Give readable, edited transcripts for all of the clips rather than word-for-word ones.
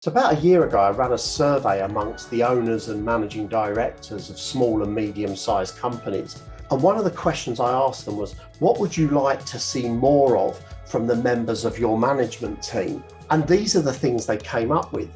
So about a year ago, I ran a survey amongst the owners and managing directors of small and medium-sized companies. And one of the questions I asked them was, what would you like to see more of from the members of your management team? And these are the things they came up with.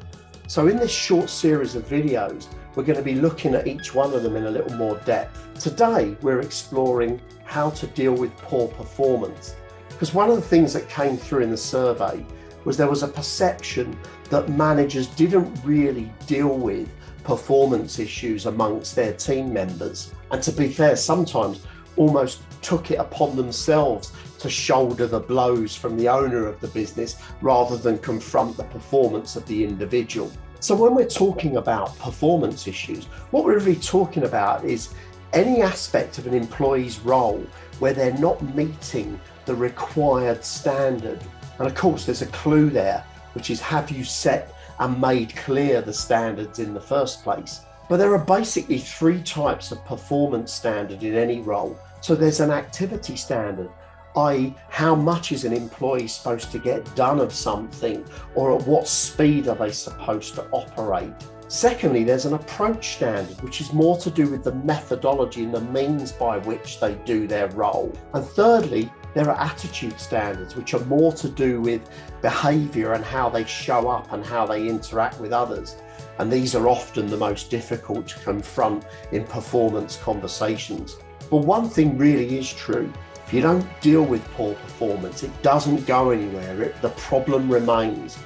So in this short series of videos, we're going to be looking at each one of them in a little more depth. Today, we're exploring how to deal with poor performance. Because one of the things that came through in the survey was there was a perception that managers didn't really deal with performance issues amongst their team members. And to be fair, sometimes almost took it upon themselves to shoulder the blows from the owner of the business rather than confront the performance of the individual. So when we're talking about performance issues, what we're really talking about is any aspect of an employee's role where they're not meeting the required standard. And of course, there's a clue there, which is, have you set and made clear the standards in the first place? But there are basically three types of performance standard in any role. So there's an activity standard, i.e. how much is an employee supposed to get done of something, or at what speed are they supposed to operate? Secondly, there's an approach standard, which is more to do with the methodology and the means by which they do their role. And thirdly, there are attitude standards, which are more to do with behavior and how they show up and how they interact with others. And these are often the most difficult to confront in performance conversations. But one thing really is true. If you don't deal with poor performance, it doesn't go anywhere. The problem remains.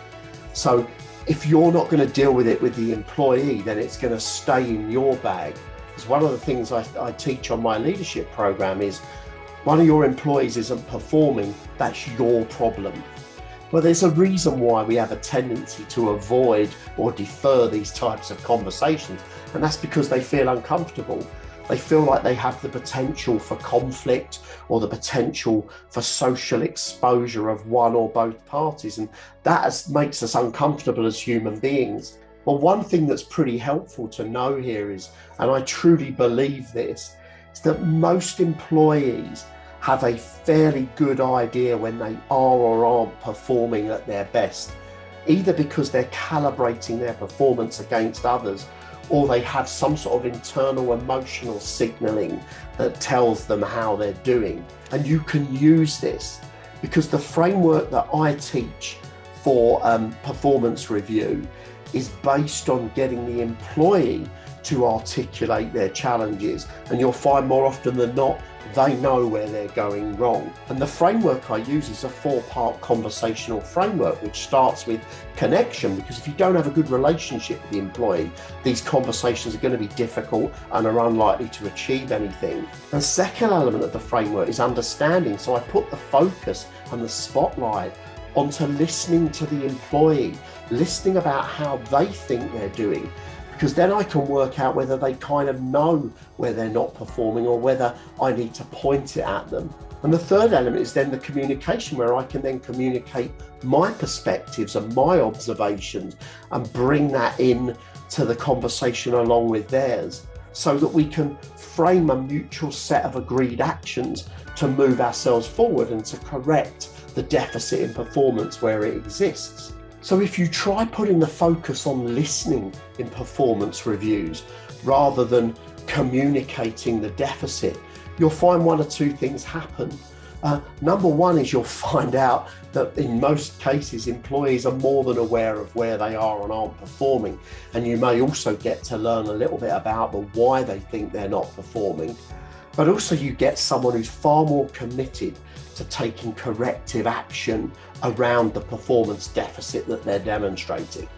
So if you're not going to deal with it with the employee, then it's going to stay in your bag. Because one of the things I teach on my leadership program is, one of your employees isn't performing, that's your problem. Well, there's a reason why we have a tendency to avoid or defer these types of conversations, and that's because they feel uncomfortable. They feel like they have the potential for conflict or the potential for social exposure of one or both parties, and that makes us uncomfortable as human beings. Well, one thing that's pretty helpful to know here is, and I truly believe this, is that most employees have a fairly good idea when they are or aren't performing at their best, either because they're calibrating their performance against others, or they have some sort of internal emotional signaling that tells them how they're doing. And you can use this because the framework that I teach for performance review is based on getting the employee to articulate their challenges. And you'll find more often than not, they know where they're going wrong. And the framework I use is a 4-part conversational framework, which starts with connection, because if you don't have a good relationship with the employee, these conversations are going to be difficult and are unlikely to achieve anything. The second element of the framework is understanding. So I put the focus and the spotlight onto listening to the employee, listening about how they think they're doing, because then I can work out whether they kind of know where they're not performing or whether I need to point it at them. And the third element is then the communication, where I can then communicate my perspectives and my observations and bring that in to the conversation along with theirs, so that we can frame a mutual set of agreed actions to move ourselves forward and to correct the deficit in performance where it exists. So if you try putting the focus on listening in performance reviews rather than communicating the deficit, you'll find one or two things happen. Number one is you'll find out that in most cases, employees are more than aware of where they are and aren't performing. And you may also get to learn a little bit about the why they think they're not performing. But also you get someone who's far more committed to taking corrective action around the performance deficit that they're demonstrating.